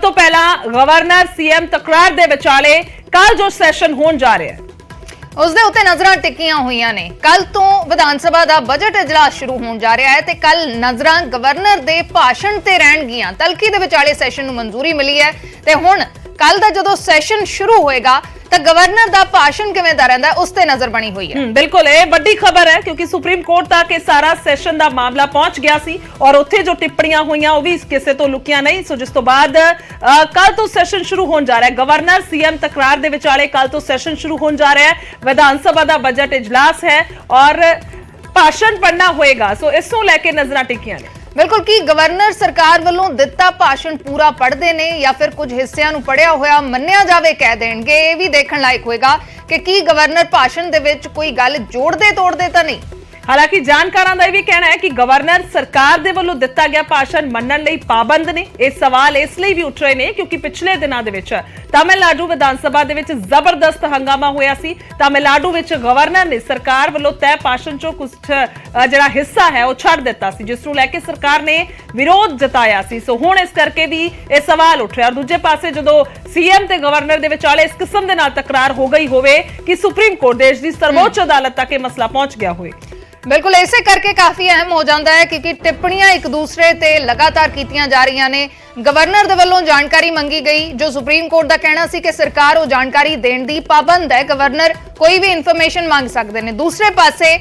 ਤੋਂ ਪਹਿਲਾਂ governor CM ਤਕਰਾਰ ਦੇ ਵਿਚਾਲੇ ਕੱਲ ਜੋ ਸੈਸ਼ਨ ਹੋਣ ਜਾ ਰਿਹਾ ਹੈ ਉਸ ਦੇ ਉੱਤੇ ਨਜ਼ਰਾਂ ਟਿਕੀਆਂ ਹੋਈਆਂ ਨੇ। ਕੱਲ ਤੋਂ ਵਿਧਾਨ ਸਭਾ ਦਾ ਬਜਟ ਇਜਲਾਸ ਸ਼ੁਰੂ ਹੋਣ ਜਾ ਰਿਹਾ ਹੈ ਤੇ ਕੱਲ ਨਜ਼ਰਾਂ ਗਵਰਨਰ ਦੇ ਭਾਸ਼ਣ ਤੇ ਰਹਿਣਗੀਆਂ। ਤਲਖੀ ਦੇ ਵਿਚਾਲੇ ਸੈਸ਼ਨ ਨੂੰ ਮਨਜ਼ੂਰੀ ਮਿਲੀ ਹੈ ਤੇ ਹੁਣ ਕੱਲ ਦਾ ਜਦੋਂ ਸੈਸ਼ਨ ਸ਼ੁਰੂ ਹੋਏਗਾ ਤਾਂ ਗਵਰਨਰ ਦਾ ਭਾਸ਼ਣ ਕਿਵੇਂ ਦਾ ਰਹਿੰਦਾ ਉਸ ਤੇ ਨਜ਼ਰ ਬਣੀ ਹੋਈ ਹੈ। ਬਿਲਕੁਲ ਇਹ ਵੱਡੀ ਖਬਰ ਹੈ ਕਿਉਂਕਿ ਸੁਪਰੀਮ ਕੋਰਟ ਤੱਕ ਇਹ ਸਾਰਾ ਸੈਸ਼ਨ ਦਾ ਮਾਮਲਾ ਪਹੁੰਚ ਗਿਆ ਸੀ ਔਰ ਉੱਥੇ ਜੋ ਟਿੱਪਣੀਆਂ ਹੋਈਆਂ ਉਹ ਵੀ ਕਿਸੇ ਤੋਂ ਲੁਕੀਆਂ ਨਹੀਂ। ਸੋ ਜਿਸ ਤੋਂ ਬਾਅਦ ਕੱਲ ਤੋਂ ਸੈਸ਼ਨ ਸ਼ੁਰੂ ਹੋਣ ਜਾ ਰਿਹਾ ਹੈ। ਗਵਰਨਰ ਸੀਐਮ ਤਕਰਾਰ ਦੇ ਵਿਚਾਲੇ ਕੱਲ ਤੋਂ ਸੈਸ਼ਨ ਸ਼ੁਰੂ ਹੋਣ ਜਾ ਰਿਹਾ ਹੈ। ਵਿਧਾਨ ਸਭਾ ਦਾ ਬਜਟ ਇਜਲਾਸ ਹੈ ਔਰ ਭਾਸ਼ਣ ਪੜਨਾ ਹੋਏਗਾ। ਸੋ ਇਸ ਨੂੰ ਲੈ ਕੇ ਨਜ਼ਰਾਂ ਟਿਕੀਆਂ ਨੇ। ਬਿਲਕੁਲ ਕੀ ਗਵਰਨਰ ਸਰਕਾਰ ਵੱਲੋਂ ਦਿੱਤਾ ਭਾਸ਼ਣ ਪੂਰਾ ਪੜ੍ਹਦੇ ਨੇ ਜਾਂ ਫਿਰ ਕੁਝ ਹਿੱਸਿਆਂ ਨੂੰ ਪੜਿਆ ਹੋਇਆ ਮੰਨਿਆ ਜਾਵੇ ਕਹਿ ਦੇਣਗੇ। ਇਹ ਵੀ ਦੇਖਣ ਲਾਇਕ ਹੋਏਗਾ ਕਿ ਕੀ ਗਵਰਨਰ ਭਾਸ਼ਣ ਦੇ ਵਿੱਚ ਕੋਈ ਗੱਲ ਜੋੜਦੇ ਤੋੜਦੇ ਤਾਂ ਨਹੀਂ। ਹਾਲਾਂਕਿ ਜਾਣਕਾਰਾਂ ਦਾ ਇਹ ਵੀ ਕਹਿਣਾ ਹੈ ਕਿ ਗਵਰਨਰ ਸਰਕਾਰ ਦੇ ਵੱਲੋਂ ਦਿੱਤਾ ਗਿਆ ਭਾਸ਼ਣ ਮੰਨਣ ਲਈ ਪਾਬੰਦ ਨੇ। ਇਹ ਸਵਾਲ ਇਸ ਲਈ ਵੀ ਉੱਠ ਰਹੇ ਨੇ ਕਿਉਂਕਿ ਪਿਛਲੇ ਦਿਨਾਂ ਦੇ ਵਿੱਚ ਤਾਮਿਲਨਾਡੂ ਵਿਧਾਨ ਸਭਾ ਦੇ ਵਿੱਚ ਜ਼ਬਰਦਸਤ ਹੰਗਾਮਾ ਹੋਇਆ ਸੀ। ਤਾਮਿਲਨਾਡੂ ਵਿੱਚ ਗਵਰਨਰ ਨੇ ਸਰਕਾਰ ਵੱਲੋਂ ਤੈਅ ਭਾਸ਼ਣ ਚੋਂ ਕੁਝ ਜਿਹੜਾ ਹਿੱਸਾ ਹੈ ਉਹ ਛੱਡ ਦਿੱਤਾ ਸੀ, ਜਿਸ ਨੂੰ ਲੈ ਕੇ ਸਰਕਾਰ ਨੇ ਵਿਰੋਧ ਜਤਾਇਆ ਸੀ। ਸੋ ਹੁਣ ਇਸ ਕਰਕੇ ਵੀ ਇਹ ਸਵਾਲ ਉੱਠ ਰਿਹਾ। ਦੂਜੇ ਪਾਸੇ ਜਦੋਂ ਸੀਐਮ ਤੇ ਗਵਰਨਰ ਦੇ ਵਿਚਾਲੇ ਇਸ ਕਿਸਮ ਦੇ ਨਾਲ ਤਕਰਾਰ ਹੋ ਗਈ ਹੋਵੇ ਕਿ ਸੁਪਰੀਮ ਕੋਰਟ ਦੇਸ਼ ਦੀ ਸਰਵੋੱਚ ਅਦਾਲਤ ਤੱਕ ਇਹ ਮਸਲਾ ਪਹੁੰਚ ਗਿਆ ਹੋਵੇ। ਬਿਲਕੁਲ ਇਸੇ ਕਰਕੇ ਕਾਫੀ ਅਹਿਮ ਹੋ ਜਾਂਦਾ ਹੈ ਕਿਉਂਕਿ ਟਿੱਪਣੀਆਂ ਇੱਕ ਦੂਸਰੇ ਤੇ ਲਗਾਤਾਰ ਕੀਤੀਆਂ ਜਾ ਰਹੀਆਂ ਨੇ। ਗਵਰਨਰ ਦੇ ਵੱਲੋਂ ਜਾਣਕਾਰੀ ਮੰਗੀ ਗਈ, ਜੋ ਸੁਪਰੀਮ ਕੋਰਟ ਦਾ ਕਹਿਣਾ ਸੀ ਕਿ ਸਰਕਾਰ ਉਹ ਜਾਣਕਾਰੀ ਦੇਣ ਦੀ ਪਾਬੰਦ ਹੈ। ਗਵਰਨਰ ਕੋਈ ਵੀ ਇਨਫੋਰਮੇਸ਼ਨ ਮੰਗ ਸਕਦੇ ਨੇ। ਦੂਸਰੇ ਪਾਸੇ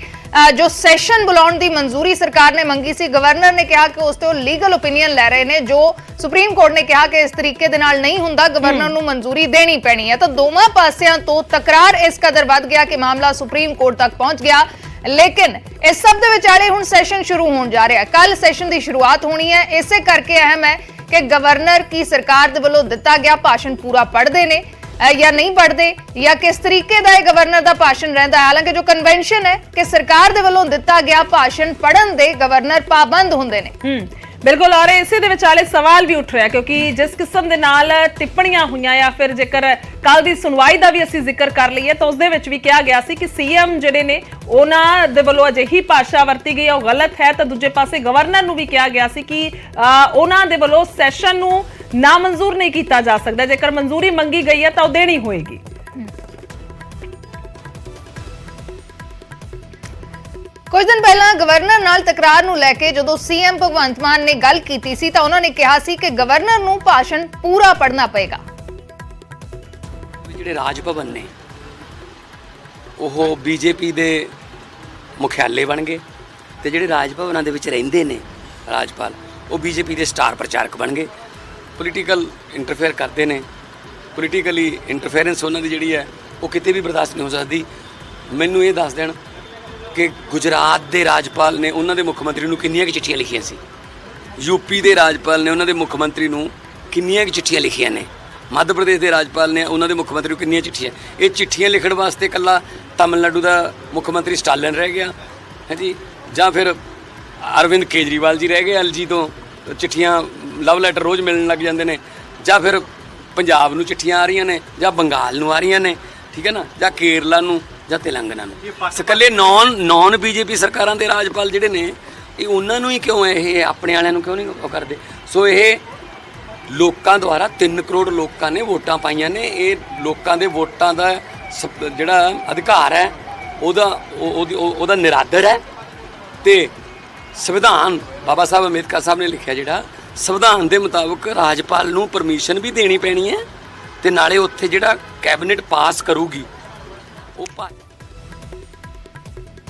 ਜੋ ਸੈਸ਼ਨ ਬੁਲਾਉਣ ਦੀ ਮਨਜ਼ੂਰੀ ਸਰਕਾਰ ਨੇ ਮੰਗੀ ਸੀ, ਗਵਰਨਰ ਨੇ ਕਿਹਾ ਕਿ ਉਸ ਤੋਂ ਲੀਗਲ ਓਪੀਨੀਅਨ ਲੈ ਰਹੇ ਨੇ, ਜੋ ਸੁਪਰੀਮ ਕੋਰਟ ਨੇ ਕਿਹਾ ਕਿ ਇਸ ਤਰੀਕੇ ਦੇ ਨਾਲ ਨਹੀਂ ਹੁੰਦਾ, ਗਵਰਨਰ ਨੂੰ ਮਨਜ਼ੂਰੀ ਦੇਣੀ ਪੈਣੀ ਹੈ। ਤਾਂ ਦੋਵਾਂ ਪਾਸਿਆਂ ਤੋਂ ਤਕਰਾਰ ਇਸ ਕਦਰ ਵੱਧ ਗਿਆ ਕਿ ਮਾਮਲਾ ਸੁਪਰੀਮ ਕੋਰਟ ਤੱਕ ਪਹੁੰਚ ਗਿਆ। ਲੇਕਿਨ ਇਸ ਸਭ ਦੇ ਵਿਚਾਲੇ ਹੁਣ ਸੈਸ਼ਨ ਸ਼ੁਰੂ ਹੋਣ ਜਾ ਰਿਹਾ ਹੈ। ਕੱਲ ਸੈਸ਼ਨ ਦੀ ਸ਼ੁਰੂਆਤ ਹੋਣੀ ਹੈ। ਇਸੇ ਕਰਕੇ ਅਹਿਮ ਹੈ ਕਿ ਗਵਰਨਰ ਕੀ ਸਰਕਾਰ ਦੇ ਵੱਲੋਂ ਦਿੱਤਾ ਗਿਆ ਭਾਸ਼ਣ ਪੂਰਾ ਪੜ੍ਹਦੇ ਨੇ ਜਾਂ ਨਹੀਂ ਪੜ੍ਹਦੇ, ਜਾਂ ਕਿਸ ਤਰੀਕੇ ਦਾ ਇਹ ਗਵਰਨਰ ਦਾ ਭਾਸ਼ਣ ਰਹਿੰਦਾ ਹੈ। ਹਾਲਾਂਕਿ ਜੋ ਕਨਵੈਨਸ਼ਨ ਹੈ ਕਿ ਸਰਕਾਰ ਦੇ ਵੱਲੋਂ ਦਿੱਤਾ ਗਿਆ ਭਾਸ਼ਣ ਪੜ੍ਹਨ ਦੇ ਗਵਰਨਰ ਪਾਬੰਦ ਹੁੰਦੇ ਨੇ। ਬਿਲਕੁਲ ਔਰ ਇਸੇ ਦੇ ਵਿਚਾਲੇ ਸਵਾਲ ਵੀ ਉੱਠ ਰਿਹਾ ਕਿਉਂਕਿ ਜਿਸ ਕਿਸਮ ਦੇ ਨਾਲ ਟਿੱਪਣੀਆਂ ਹੋਈਆਂ ਜਾਂ ਫਿਰ ਜੇਕਰ ਕੱਲ ਦੀ ਸੁਣਵਾਈ ਦਾ ਵੀ ਅਸੀਂ ਜ਼ਿਕਰ ਕਰ ਲਈਏ ਤਾਂ ਉਸ ਦੇ ਵਿੱਚ ਵੀ ਕਿਹਾ ਗਿਆ ਸੀ ਕਿ ਸੀਐਮ ਜਿਹੜੇ ਨੇ ਉਹਨਾਂ ਦੇ ਵੱਲੋਂ ਅਜਿਹੀ ਭਾਸ਼ਾ ਵਰਤੀ ਗਈ ਉਹ ਗਲਤ ਹੈ। ਤਾਂ ਦੂਜੇ ਪਾਸੇ ਗਵਰਨਰ ਨੂੰ ਵੀ ਕਿਹਾ ਗਿਆ ਸੀ ਕਿ ਉਹਨਾਂ ਦੇ ਵੱਲੋਂ ਸੈਸ਼ਨ ਨੂੰ ਨਾਮਨਜ਼ੂਰ ਨਹੀਂ ਕੀਤਾ ਜਾ ਸਕਦਾ। ਜੇਕਰ ਮਨਜ਼ੂਰੀ ਮੰਗੀ ਗਈ ਹੈ ਤਾਂ ਉਹ ਦੇਣੀ ਹੋਏਗੀ। ਕੁਝ ਦਿਨ ਪਹਿਲਾਂ ਗਵਰਨਰ ਨਾਲ ਤਕਰਾਰ ਨੂੰ ਲੈ ਕੇ ਜਦੋਂ ਸੀਐਮ ਭਗਵੰਤ ਮਾਨ ਨੇ ਗੱਲ ਕੀਤੀ ਸੀ ਤਾਂ ਉਹਨਾਂ ਨੇ ਕਿਹਾ ਸੀ ਕਿ ਗਵਰਨਰ ਨੂੰ ਭਾਸ਼ਣ ਪੂਰਾ ਪੜ੍ਹਨਾ ਪਏਗਾ। ਜਿਹੜੇ ਰਾਜ ਭਵਨ ਨੇ ਉਹ ਬੀਜੇਪੀ ਦੇ ਮੁਖਿਆਲੇ ਬਣ ਗਏ ਤੇ ਜਿਹੜੇ ਰਾਜ ਭਵਨਾਂ ਦੇ ਵਿੱਚ ਰਹਿੰਦੇ ਨੇ ਰਾਜਪਾਲ ਉਹ ਬੀਜੇਪੀ ਦੇ ਸਟਾਰ ਪ੍ਰਚਾਰਕ ਬਣ ਗਏ। ਪੋਲੀਟੀਕਲ ਇੰਟਰਫੇਅਰ ਕਰਦੇ ਨੇ। ਪੋਲੀਟੀਕਲੀ ਇੰਟਰਫੇਰੈਂਸ ਉਹਨਾਂ ਦੀ ਜਿਹੜੀ ਹੈ ਉਹ ਕਿਤੇ ਵੀ ਬਰਦਾਸ਼ਤ ਨਹੀਂ ਹੋ ਸਕਦੀ। ਮੈਨੂੰ ਇਹ ਦੱਸ ਦੇਣ ਕਿ ਗੁਜਰਾਤ ਦੇ ਰਾਜਪਾਲ ਨੇ ਉਹਨਾਂ ਦੇ ਮੁੱਖ ਮੰਤਰੀ ਨੂੰ ਕਿੰਨੀਆਂ ਕਿ ਚਿੱਠੀਆਂ ਲਿਖੀਆਂ ਸੀ। ਯੂਪੀ ਦੇ ਰਾਜਪਾਲ ਨੇ ਉਹਨਾਂ ਦੇ ਮੁੱਖ ਮੰਤਰੀ ਨੂੰ ਕਿੰਨੀਆਂ ਕਿ ਚਿੱਠੀਆਂ ਲਿਖੀਆਂ ਨੇ। ਮੱਧ ਪ੍ਰਦੇਸ਼ ਦੇ ਰਾਜਪਾਲ ਨੇ ਉਹਨਾਂ ਦੇ ਮੁੱਖ ਮੰਤਰੀ ਨੂੰ ਕਿੰਨੀਆਂ ਚਿੱਠੀਆਂ। ਇਹ ਚਿੱਠੀਆਂ ਲਿਖਣ ਵਾਸਤੇ ਇਕੱਲਾ ਤਾਮਿਲਨਾਡੂ ਦਾ ਮੁੱਖ ਮੰਤਰੀ ਸਟਾਲਿਨ ਰਹਿ ਗਿਆ ਹੈ ਜੀ, ਜਾਂ ਫਿਰ ਅਰਵਿੰਦ ਕੇਜਰੀਵਾਲ ਜੀ ਰਹਿ ਗਏ। ਐਲਜੀ ਤੋਂ ਚਿੱਠੀਆਂ ਲਵ ਲੈਟਰ ਰੋਜ਼ ਮਿਲਣ ਲੱਗ ਜਾਂਦੇ ਨੇ, ਜਾਂ ਫਿਰ ਪੰਜਾਬ ਨੂੰ ਚਿੱਠੀਆਂ ਆ ਰਹੀਆਂ ਨੇ, ਜਾਂ ਬੰਗਾਲ ਨੂੰ ਆ ਰਹੀਆਂ ਨੇ, ਠੀਕ ਹੈ ਨਾ, ਜਾਂ ਕੇਰਲਾ ਨੂੰ ਜਾਂ ਤੇਲੰਗਾਨਾ ਨੂੰ। ਇਕੱਲੇ ਨੌਨ ਬੀਜੇਪੀ ਸਰਕਾਰਾਂ ਦੇ ਰਾਜਪਾਲ ਜਿਹੜੇ ਨੇ ਇਹ ਉਹਨਾਂ ਨੂੰ ਹੀ ਕਿਉਂ ਇਹ ਆਪਣੇ ਵਾਲਿਆਂ ਨੂੰ ਕਿਉਂ ਨਹੀਂ ਉਹ ਕਰਦੇ। ਸੋ ਇਹ ਲੋਕਾਂ ਦੁਆਰਾ 3 ਕਰੋੜ ਲੋਕਾਂ ਨੇ ਵੋਟਾਂ ਪਾਈਆਂ ਨੇ। ਇਹ ਲੋਕਾਂ ਦੇ ਵੋਟਾਂ ਦਾ ਜਿਹੜਾ ਅਧਿਕਾਰ ਹੈ ਉਹਦਾ ਨਿਰਾਦਰ ਹੈ। ਤੇ ਸੰਵਿਧਾਨ ਬਾਬਾ ਸਾਹਿਬ ਅੰਬੇਦਕਰ ਸਾਹਿਬ ਨੇ ਲਿਖਿਆ ਜਿਹੜਾ ਸੰਵਿਧਾਨ ਦੇ ਮੁਤਾਬਕ ਰਾਜਪਾਲ ਨੂੰ ਪਰਮਿਸ਼ਨ ਵੀ ਦੇਣੀ ਪੈਣੀ ਹੈ ਤੇ ਨਾਲੇ ਉੱਥੇ ਜਿਹੜਾ ਕੈਬਨਿਟ ਪਾਸ ਕਰੂਗੀ ਉਹ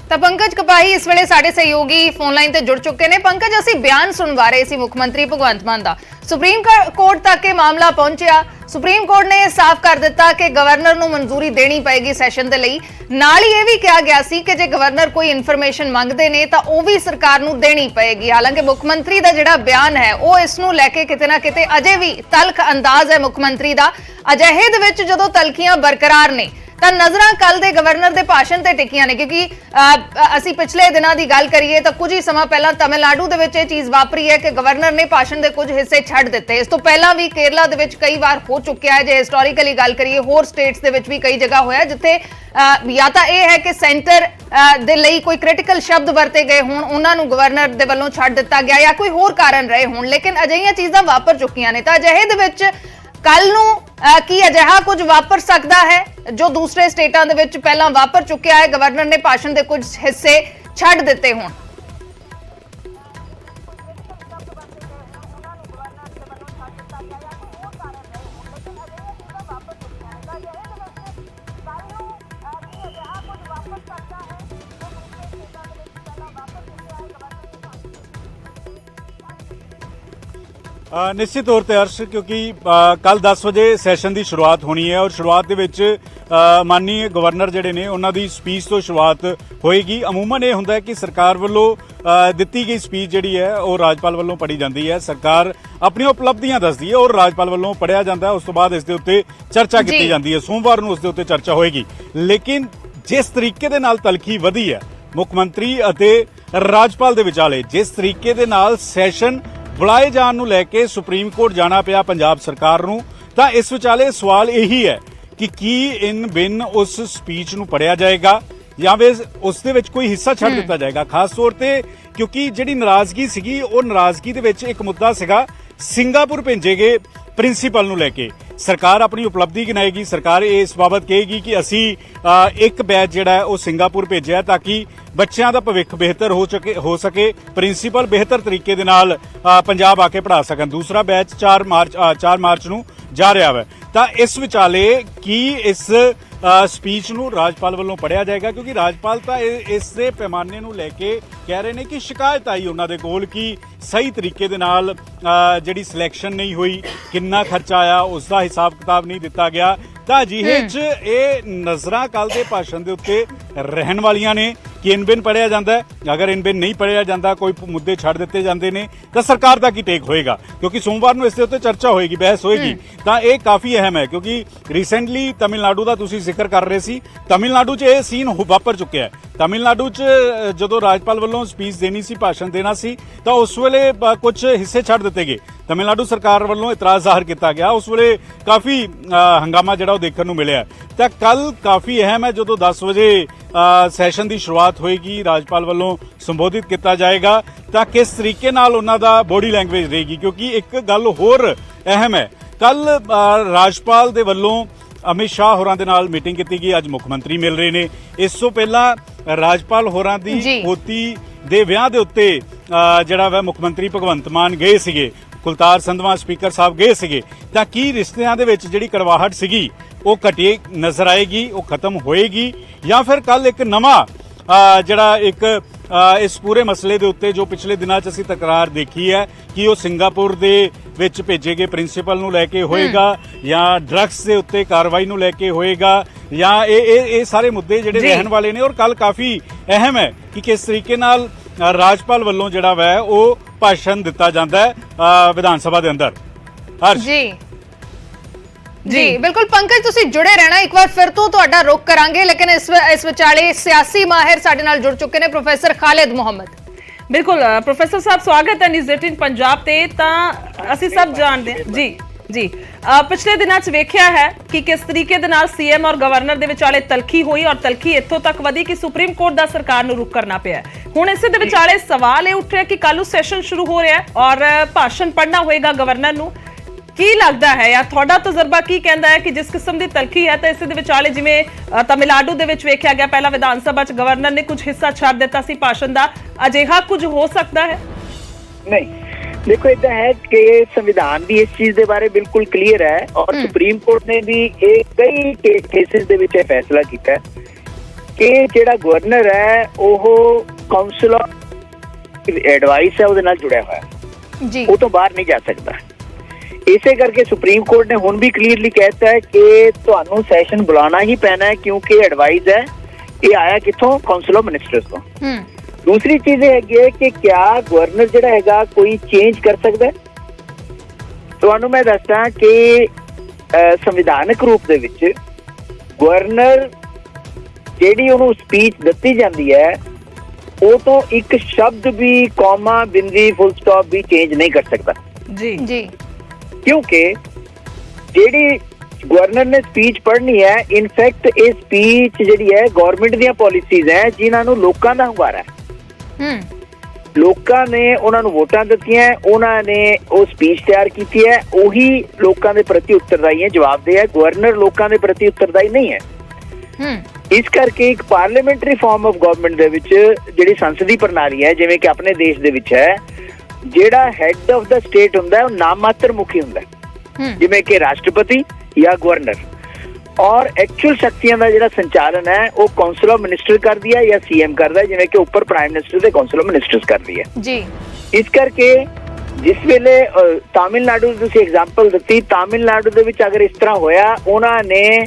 ਤਾਂ ਪੰਕਜ ਕਪਾਹੀ ਇਸ ਵੇਲੇ ਸਾਡੇ ਸਹਿਯੋਗੀ ਫੋਨ ਲਾਈਨ ਤੇ ਜੁੜ ਚੁੱਕੇ ਨੇ। ਪੰਕਜ, ਅਸੀਂ ਬਿਆਨ ਸੁਣਵਾ ਰਹੇ ਸੀ ਮੁੱਖ ਮੰਤਰੀ ਭਗਵੰਤ ਮਾਨ ਦਾ। ਸੁਪਰੀਮ ਕੋਰਟ ਤੱਕ ਇਹ ਮਾਮਲਾ ਪਹੁੰਚਿਆ। ਸੁਪਰੀਮ ਕੋਰਟ ਨੇ ਇਹ ਸਾਫ਼ ਕਰ ਦਿੱਤਾ ਕਿ ਗਵਰਨਰ ਨੂੰ ਮਨਜ਼ੂਰੀ ਦੇਣੀ ਪਏਗੀ ਸੈਸ਼ਨ ਦੇ ਲਈ। ਨਾਲ ਹੀ ਇਹ ਵੀ ਕਿਹਾ ਗਿਆ ਸੀ ਕਿ ਜੇ ਗਵਰਨਰ ਕੋਈ ਇਨਫੋਰਮੇਸ਼ਨ ਮੰਗਦੇ ਨੇ ਤਾਂ ਉਹ ਵੀ ਸਰਕਾਰ ਨੂੰ ਦੇਣੀ ਪਏਗੀ। ਹਾਲਾਂਕਿ ਮੁੱਖ ਮੰਤਰੀ ਦਾ ਜਿਹੜਾ ਬਿਆਨ ਹੈ ਉਹ ਇਸ ਨੂੰ ਲੈ ਕੇ ਕਿਤੇ ਨਾ ਕਿਤੇ ਅਜੇ ਵੀ ਤਲਖ ਅੰਦਾਜ਼ ਹੈ ਮੁੱਖ ਮੰਤਰੀ ਦਾ। ਅਜਿਹੇ ਦੇ ਵਿੱਚ ਜਦੋਂ ਤਲਖੀਆਂ ਬਰਕਰਾਰ ਨੇ ਤਾਂ ਨਜ਼ਰਾਂ ਕੱਲ ਦੇ ਗਵਰਨਰ ਦੇ ਭਾਸ਼ਣ ਤੇ ਟਿਕੀਆਂ ਨੇ ਕਿਉਂਕਿ ਅਸੀਂ ਪਿਛਲੇ ਦਿਨਾਂ ਦੀ ਗੱਲ ਕਰੀਏ ਤਾਂ ਕੁਝ ਹੀ ਸਮਾਂ ਪਹਿਲਾਂ ਤਾਮਿਲਨਾਡੂ ਦੇ ਵਿੱਚ ਇਹ ਚੀਜ਼ ਵਾਪਰੀ ਹੈ ਕਿ ਗਵਰਨਰ ਨੇ ਭਾਸ਼ਣ ਦੇ ਕੁਝ ਹਿੱਸੇ ਛੱਡ ਦਿੱਤੇ। ਇਸ ਤੋਂ ਪਹਿਲਾਂ ਵੀ ਕੇਰਲਾ ਦੇ ਵਿੱਚ ਕਈ ਵਾਰ ਹੋ ਚੁੱਕਿਆ ਹੈ। ਜੇ ਹਿਸਟੋਰੀਕਲੀ ਗੱਲ ਕਰੀਏ ਹੋਰ ਸਟੇਟਸ ਦੇ ਵਿੱਚ ਵੀ ਕਈ ਜਗ੍ਹਾ ਹੋਇਆ ਜਿੱਥੇ ਜਾਂ ਤਾਂ ਇਹ ਹੈ ਕਿ ਸੈਂਟਰ ਦੇ ਲਈ ਕੋਈ ਕ੍ਰਿਟੀਕਲ ਸ਼ਬਦ ਵਰਤੇ ਗਏ ਹੋਣ, ਉਹਨਾਂ ਨੂੰ ਗਵਰਨਰ ਦੇ ਵੱਲੋਂ ਛੱਡ ਦਿੱਤਾ ਗਿਆ ਜਾਂ ਕੋਈ ਹੋਰ ਕਾਰਨ ਰਹੇ ਹੋਣ, ਲੇਕਿਨ ਅਜਿਹੀਆਂ ਚੀਜ਼ਾਂ ਵਾਪਰ ਚੁੱਕੀਆਂ ਨੇ। ਤਾਂ ਅਜਿਹੇ ਦੇ ਵਿੱਚ ਕੱਲ ਨੂੰ ਕੀ ਅਜਿਹਾ ਕੁਝ ਵਾਪਰ ਸਕਦਾ ਹੈ ਜੋ ਦੂਸਰੇ ਸਟੇਟਾਂ ਦੇ ਵਿੱਚ ਪਹਿਲਾਂ ਵਾਪਰ ਚੁੱਕਿਆ ਹੈ? ਗਵਰਨਰ ਨੇ ਭਾਸ਼ਣ ਦੇ ਕੁਝ ਹਿੱਸੇ ਛੱਡ ਦਿੱਤੇ ਹੋਣ। निश्चित तौर पर हर्ष, क्योंकि कल 10 बजे सैशन की शुरुआत होनी है और शुरुआत के माननीय गवर्नर जिहड़े ने उन्हां दी स्पीच तो शुरुआत होएगी। अमूमन ये हुंदा है कि सरकार वालों दित्ती गई स्पीच जिहड़ी है वो राज्यपाल वालों पढ़ी जाती है, सरकार अपनी उपलब्धियां दसदी है और राज्यपाल वालों पढ़िया जाता है। उस तो बाद इस दे उत्ते चर्चा की जाती है, सोमवार नूं उस दे उत्ते चर्चा होएगी। लेकिन जिस तरीके दे नाल तलखी वधी है मुख्यमंत्री अते राज्यपाल दे विचाले, जिस तरीके दे नाल सैशन बुलाए जाण नूं लैके सुप्रीम कोर्ट जाना पिया पंजाब सरकार नूं, तां इस विचाले सवाल यही है कि की इन बिन उस स्पीच नूं पढ़िया जाएगा या फिर उस दे विच कोई हिस्सा छੱਡ ਦਿੱਤਾ जाएगा। खास तौर ते क्योंकि जिहड़ी नाराजगी सीगी वो नाराजगी दे विच एक मुद्दा सीगा सिंगापुर भेजे गए प्रिंसीपल नूं लैके। सरकार अपनी उपलब्धि गिनाएगी, सरकार इस बाबत कहेगी कि असी एक बैच जिहड़ा है वो सिंगापुर भेजिया ताकि बच्चों का भविख बेहतर हो सके, प्रिंसीपल बेहतर तरीके दे नाल पंजाब आके पढ़ा सकन। दूसरा बैच 4 मार्च नूं जा रहा है। तो इस विचाले की इस स्पीच नूं राज्यपाल वालों पढ़िया जाएगा, क्योंकि राज्यपाल तो इस पैमाने नूं लैके कह रहे हैं कि शिकायत आई उन्होंने कोल कि सही तरीके दे नाल जिहड़ी सिलैक्शन नहीं हुई, किन्ना खर्चा आया उसका हिसाब किताब नहीं दिता गया। तो अजिहे च ये नज़रां कल के भाषण के उत्ते रहन वालियां ने कि इन बिन पढ़िया जाता है, अगर इन बिन नहीं पढ़िया जाता कोई मुद्दे छड़ दिते जाते हैं तो सरकार का की टेक होएगा, क्योंकि सोमवार को इसके उत्ते चर्चा होएगी, बहस होएगी। तो ये काफ़ी अहम है, क्योंकि रिसेंटली तमिलनाडु का तुसीं जिक्र कर रहे सी, तमिलनाडु च ये सीन वापर चुके है। तमिलनाडु च जदों राज्यपाल वालों स्पीच देनी सी, भाषण देना सी, तो उस वेले कुछ हिस्से छड़ दिते गए। तमिलनाडु सरकार वालों इतराज़ जाहिर किया गया, उस वेले काफ़ी हंगामा जिहड़ा वो देखने को मिलिया। तो कल काफ़ी अहम है, जदों 10 बजे सैशन की शुरुआत होएगी, राज्यपाल वालों संबोधित किया जाएगा तो किस तरीके नाल उन्हां दा बॉडी लैंग्वेज रहेगी। क्योंकि एक गल होर अहम है, कल राज्यपाल दे वल्लों अमित शाह होरां दे नाल मीटिंग की गई, अज मुख्यमंत्री मिल रहे ने। इस तो पहला राज्यपाल होरां दी पोती दे विआह दे उत्ते जिहड़ा वा मुख्यमंत्री भगवंत मान गए सीगे, कुलतार संधवा स्पीकर साहब गए सीगे। तां की रिश्तिਆਂ ਦੇ ਵਿੱਚ ਜਿਹੜੀ कड़वाहट सीगी वो घटी नजर आएगी, वो खत्म होएगी, या फिर कल एक नवा जिहड़ा एक इस पूरे मसले दे उत्ते जो पिछले दिनां 'च असीं तकरार देखी है कि वो सिंगापुर दे विच भेजे गए प्रिंसीपल नूं लैके होएगा या ड्रग्स दे उत्ते कार्रवाई नूं लैके होएगा, या ये सारे मुद्दे जिहड़े रहन वाले ने। और कल काफ़ी अहम है कि किस तरीके नाल राज्यपाल वालों जिहड़ा वै वो भाषण दिता जाता है विधान सभा के अंदर। जी बिल्कुल पंकज, तुसी जुड़े रहना, एक बार फिर तो तुहाडा रुख करांगे, लेकिन इस विचाले सियासी माहिर साडे नाल जुड़ चुके हैं प्रोफेसर खालिद मुहम्मद। बिल्कुल प्रोफेसर साहब, स्वागत है न्यूज़ 18 पंजाब ते। तां असीं सब जानते हैं जी पिछले दिनों च वेख्या है कि किस तरीके दे नाल सीएम और गवर्नर दे विचाले तलखी हुई और तलखी इत्थों तक वधी कि सुप्रीम कोर्ट दा सरकार नूं रुख करना पिया। हुण इस दे विचाले सवाल ये उठ रहा कि कल सैशन शुरू हो रहा है और भाषण पढ़ना होएगा गवर्नर नूं। की लगता है या थोड़ा तजर्बा की कहता है कि जिस किस्म की तलखी है तो इस दे विचाले जिवें तमिलनाडु दे विच वेख्या गया, पहला विधान सभा च गवर्नर ने कुछ हिस्सा छड्ड दिता सी भाषण दा, अजिहा कुछ हो सकता है? नहीं, देखो इदा है कि संविधान भी इस चीज के बारे बिल्कुल क्लीयर है और सुप्रीम कोर्ट ने भी कई केसेस दे विच फैसला किया है कि जिहड़ा गवर्नर है वो काउंसिल ऑफ एडवाइस है उहदे नाल जुड़िया हुआ है जी, वो तो बाहर नहीं जा सकता। इसे करके सुप्रीम कोर्ट ने हुण भी क्लीयरली कहता है कि तुहानू सैशन बुलाना ही पैना है, क्योंकि एडवाइस है ये आया किथों, काउंसिल ऑफ मिनिस्टर्स को। दूसरी चीज है कि क्या गवर्नर जिहड़ा हैगा कोई चेंज कर सकता है? तुहानू मैं दसदा कि संविधानक रूप दे विच गवर्नर जिहड़ी उहनू स्पीच दित्ती जांदी है वो तो एक शब्द भी, कॉमा, बिंदी, फुल स्टॉप भी चेंज नहीं कर सकता जी, क्योंकि जिहड़ी ਗਵਰਨਰ ਨੇ ਸਪੀਚ ਪੜ੍ਹਨੀ ਹੈ। ਇਨਫੈਕਟ ਇਹ ਸਪੀਚ ਜਿਹੜੀ ਹੈ ਗਵਰਨਮੈਂਟ ਦੀਆਂ ਪਾਲਿਸੀਜ਼ ਹੈ ਜਿਨ੍ਹਾਂ ਨੂੰ ਲੋਕਾਂ ਦਾ ਹੁੰਗਾਰਾ ਹੈ। ਲੋਕਾਂ ਨੇ ਉਹਨਾਂ ਨੂੰ ਵੋਟਾਂ ਦਿੱਤੀਆਂ, ਉਹਨਾਂ ਨੇ ਉਹ ਸਪੀਚ ਤਿਆਰ ਕੀਤੀ ਹੈ, ਉਹੀ ਲੋਕਾਂ ਦੇ ਪ੍ਰਤੀ ਉੱਤਰਦਾਈ ਹੈ, ਜਵਾਬਦੇਹ ਹੈ। ਗਵਰਨਰ ਲੋਕਾਂ ਦੇ ਪ੍ਰਤੀ ਉੱਤਰਦਾਈ ਨਹੀਂ ਹੈ। ਇਸ ਕਰਕੇ ਇੱਕ ਪਾਰਲੀਮੈਂਟਰੀ ਫਾਰਮ ਆਫ ਗਵਰਨਮੈਂਟ ਦੇ ਵਿੱਚ ਜਿਹੜੀ ਸੰਸਦੀ ਪ੍ਰਣਾਲੀ ਹੈ, ਜਿਵੇਂ ਕਿ ਆਪਣੇ ਦੇਸ਼ ਦੇ ਵਿੱਚ ਹੈ, ਜਿਹੜਾ ਹੈਡ ਆਫ ਦਾ ਸਟੇਟ ਹੁੰਦਾ ਉਹ ਨਾਮ ਮਾਤਰ ਮੁਖੀ ਹੁੰਦਾ, ਜਿਵੇਂ ਕਿ ਰਾਸ਼ਟਰਪਤੀ ਜਾਂ ਗਵਰਨਰ, ਔਰ ਐਕਚੁਅਲ ਸ਼ਕਤੀਆਂ ਦਾ ਜਿਹੜਾ ਸੰਚਾਲਨ ਹੈ ਉਹ ਕਾਉਂਸਲ ਆਫ ਮਿਨਿਸਟਰ ਕਰਦੀ ਹੈ ਜਾਂ ਸੀਐਮ ਕਰਦਾ ਹੈ, ਜਿਵੇਂ ਕਿ ਉੱਪਰ ਪ੍ਰਾਈਮ ਮਿਨਿਸਟਰ ਤੇ ਕਾਉਂਸਲ ਆਫ ਮਿਨਿਸਟਰਸ ਕਰਦੀ ਹੈ ਜੀ। ਇਸ ਕਰਕੇ ਜਿਸ ਵੇਲੇ ਤਾਮਿਲਨਾਡੂ ਦੀ ਤੁਸੀਂ ਐਗਜ਼ਾਮਪਲ ਦਿੱਤੀ, ਤਾਮਿਲਨਾਡੂ ਦੇ ਵਿੱਚ ਅਗਰ ਇਸ ਤਰ੍ਹਾਂ ਹੋਇਆ, ਉਹਨਾਂ ਨੇ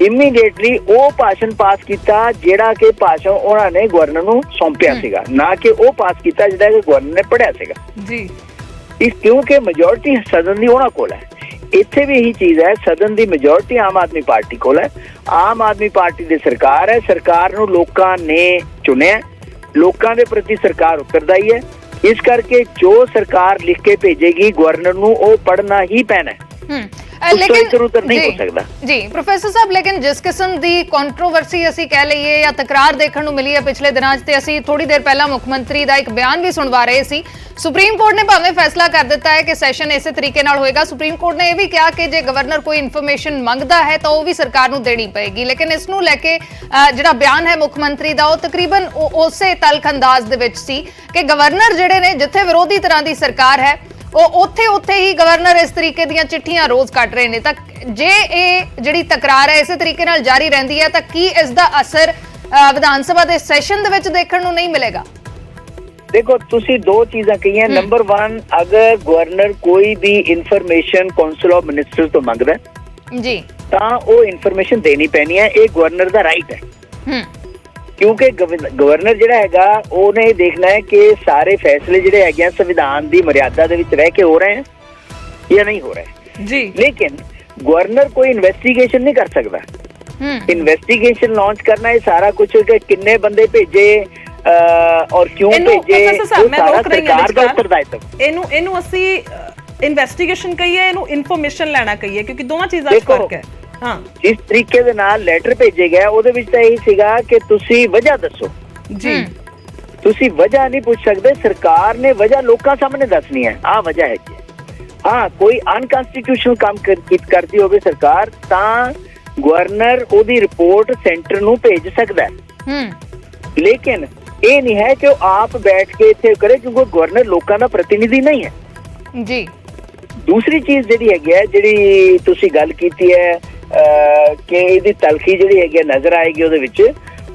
ਇਮੀਡੀਏਟਲੀ ਉਹ ਭਾਸ਼ਣ ਪਾਸ ਕੀਤਾ ਜਿਹੜਾ ਕਿ ਭਾਸ਼ਣ ਉਹਨਾਂ ਨੇ ਗਵਰਨਰ ਨੂੰ ਸੌਂਪਿਆ ਸੀਗਾ, ਨਾ ਕਿ ਉਹ ਪਾਸ ਕੀਤਾ ਜਿਹੜਾ ਕਿ ਗਵਰਨਰ ਨੇ ਪੜ੍ਹਿਆ ਸੀਗਾ ਜੀ। ਇਸ ਕਿਉਂਕਿ ਮੈਜੋਰਿਟੀ ਸਦਨ ਦੀ ਉਹਨਾਂ ਕੋਲ ਹੈ। ਇੱਥੇ ਵੀ ਇਹੀ ਚੀਜ਼ ਹੈ, ਸਦਨ ਦੀ ਮੈਜੋਰਿਟੀ ਆਮ ਆਦਮੀ ਪਾਰਟੀ ਕੋਲ ਹੈ। ਆਮ ਆਦਮੀ ਪਾਰਟੀ ਦੀ ਸਰਕਾਰ ਹੈ, ਸਰਕਾਰ ਨੂੰ ਲੋਕਾਂ ਨੇ ਚੁਣਿਆ, ਲੋਕਾਂ ਦੇ ਪ੍ਰਤੀ ਸਰਕਾਰ ਉੱਤਰਦਾਈ ਹੈ। ਇਸ ਕਰਕੇ ਜੋ ਸਰਕਾਰ ਲਿਖ ਕੇ ਭੇਜੇਗੀ ਗਵਰਨਰ ਨੂੰ ਉਹ ਪੜ੍ਹਨਾ ਹੀ ਪੈਣਾ ਹੈ। ਜੀ ਪ੍ਰੋਫੈਸਰ ਸਾਹਿਬ, ਲੇਕਿਨ ਜਿਸ ਕਿਸਮ ਦੀ ਕੰਟਰੋਵਰਸੀ ਅਸੀਂ ਕਹਿ ਲਈਏ ਜਾਂ ਤਕਰਾਰ ਦੇਖਣ ਨੂੰ ਮਿਲੀ ਹੈ ਪਿਛਲੇ ਦਿਨਾਂ 'ਚ, ਤੇ ਅਸੀਂ ਥੋੜੀ ਦੇਰ ਪਹਿਲਾਂ ਮੁੱਖ ਮੰਤਰੀ ਦਾ ਇੱਕ ਬਿਆਨ ਵੀ ਸੁਣਵਾ ਰਹੇ ਸੀ। ਸੁਪਰੀਮ ਕੋਰਟ ਨੇ ਭਾਵੇਂ ਫੈਸਲਾ ਕਰ ਦਿੱਤਾ ਹੈ ਕਿ ਸੈਸ਼ਨ ਇਸੇ ਤਰੀਕੇ ਨਾਲ ਹੋਏਗਾ, ਸੁਪਰੀਮ ਕੋਰਟ ਨੇ ਇਹ ਵੀ ਕਿਹਾ ਕਿ ਜੇ ਗਵਰਨਰ ਕੋਈ ਇਨਫੋਰਮੇਸ਼ਨ ਮੰਗਦਾ ਹੈ ਤਾਂ ਉਹ ਵੀ ਸਰਕਾਰ ਨੂੰ ਦੇਣੀ ਪਏਗੀ, ਲੇਕਿਨ ਇਸ ਨੂੰ ਲੈ ਕੇ ਜਿਹੜਾ ਬਿਆਨ ਹੈ ਮੁੱਖ ਮੰਤਰੀ ਦਾ ਉਹ ਤਕਰੀਬਨ ਉਸੇ ਤਲਖ ਅੰਦਾਜ਼ ਦੇ ਵਿੱਚ ਸੀ ਕਿ ਗਵਰਨਰ ਜਿਹੜੇ ਨੇ, ਜਿੱਥੇ ਵਿਰੋਧੀ ਤਰ੍ਹਾਂ ਦੀ ਸਰਕਾਰ ਹੈ, ਉਹ ਉੱਥੇ ਹੀ ਗਵਰਨਰ ਇਸ ਤਰੀਕੇ ਦੀਆਂ ਚਿੱਠੀਆਂ ਰੋਜ਼ ਕੱਟ ਰਹੇ ਨੇ। ਤਾਂ ਜੇ ਇਹ ਜਿਹੜੀ ਤਕਰਾਰ ਹੈ ਇਸੇ ਤਰੀਕੇ ਨਾਲ ਜਾਰੀ ਰਹਿੰਦੀ ਹੈ ਤਾਂ ਕੀ ਇਸ ਦਾ ਅਸਰ ਵਿਧਾਨ ਸਭਾ ਦੇ ਸੈਸ਼ਨ ਦੇ ਵਿੱਚ ਦੇਖਣ ਨੂੰ ਨਹੀਂ ਮਿਲੇਗਾ? ਦੇਖੋ, ਤੁਸੀਂ ਦੋ ਚੀਜ਼ਾਂ ਕਹੀਆਂ। ਨੰਬਰ 1, ਅਗਰ ਗਵਰਨਰ ਕੋਈ ਵੀ ਇਨਫੋਰਮੇਸ਼ਨ ਕਾਉਂਸਲ ਆਫ ਮਿਨਿਸਟਰ ਤੋਂ ਮੰਗਦਾ ਜੀ ਤਾਂ ਉਹ ਇਨਫੋਰਮੇਸ਼ਨ ਦੇਣੀ ਪੈਣੀ ਹੈ, ਇਹ ਗਵਰਨਰ ਦਾ ਰਾਈਟ ਹੈ। ਕਿਉਂਕਿ ਗਵਰਨਰ ਜਿਹੜਾ ਹੈਗਾ ਉਹਨੇ ਇਹ ਦੇਖਣਾ ਹੈ ਕਿ ਸਾਰੇ ਫੈਸਲੇ ਜਿਹੜੇ ਹੈਗੇ ਆ ਸੰਵਿਧਾਨ ਦੀ ਮਰਿਆਦਾ ਦੇ ਵਿੱਚ ਰਹਿ ਕੇ ਹੋ ਰਹੇ ਹਨ ਜਾਂ ਨਹੀਂ ਹੋ ਰਹੇ ਜੀ। ਲੇਕਿਨ ਗਵਰਨਰ ਕੋਈ ਇਨਵੈਸਟੀਗੇਸ਼ਨ ਨਹੀਂ ਕਰ ਸਕਦਾ। ਇਨਵੈਸਟੀਗੇਸ਼ਨ ਲਾਂਚ ਕਰਨਾ, ਇਹ ਸਾਰਾ ਕੁਝ ਕਿੰਨੇ ਬੰਦੇ ਭੇਜੇ ਔਰ ਕਿਉਂ ਭੇਜੇ, ਉਹ ਸਾਰਾ ਸਰਕਾਰ ਦਾ ਉੱਤਰਦਾਇਤਵ। ਇਹਨੂੰ ਅਸੀਂ ਇਨਵੈਸਟੀਗੇਸ਼ਨ ਕਹੀਏ, ਇਹਨੂੰ ਇਨਫੋਰਮੇਸ਼ਨ ਲੈਣਾ ਕਹੀਏ, ਕਿਉਂਕਿ ਦੋਵਾਂ ਚੀਜ਼ਾਂ 'ਚ ਫਰਕ ਹੈ। ਜਿਸ ਤਰੀਕੇ ਦੇ ਨਾਲ ਲੈਟਰ ਭੇਜੇ ਗਏ ਉਹਦੇ ਵਿੱਚ ਤਾਂ ਇਹ ਸੀਗਾ ਕਿ ਤੁਸੀਂ ਵਜ੍ਹਾ ਦੱਸੋ ਜੀ। ਤੁਸੀਂ ਵਜ੍ਹਾ ਨਹੀਂ ਪੁੱਛ ਸਕਦੇ, ਸਰਕਾਰ ਨੇ ਵਜ੍ਹਾ ਲੋਕਾਂ ਸਾਹਮਣੇ ਦੱਸਣੀ ਹੈ, ਆਹ ਵਜ੍ਹਾ ਹੈ ਜੀ। ਹਾਂ, ਕੋਈ ਅਨਕਨਸਟੀਟਿਊਸ਼ਨਲ ਕੰਮ ਕਰਦੀ ਹੋਵੇ ਸਰਕਾਰ ਤਾਂ ਗਵਰਨਰ ਉਹਦੀ ਰਿਪੋਰਟ ਸੈਂਟਰ ਨੂੰ ਭੇਜ ਸਕਦਾ ਹੈ। ਲੇਕਿਨ ਇਹ ਨਹੀਂ ਹੈ ਕਿ ਉਹ ਆਪ ਬੈਠ ਕੇ ਇੱਥੇ ਕਰੇ, ਕਿਉਂਕਿ ਗਵਰਨਰ ਲੋਕਾਂ ਦਾ ਪ੍ਰਤੀਨਿਧੀ ਨਹੀਂ ਹੈ ਜੀ। ਦੂਸਰੀ ਚੀਜ਼ ਜਿਹੜੀ ਹੈਗੀ ਹੈ, ਜਿਹੜੀ ਤੁਸੀਂ ਗੱਲ ਕੀਤੀ ਹੈ ਕਿ ਇਹਦੀ ਤਲਖੀ ਜਿਹੜੀ ਹੈਗੀ ਨਜ਼ਰ ਆਏਗੀ, ਉਹਦੇ ਵਿੱਚ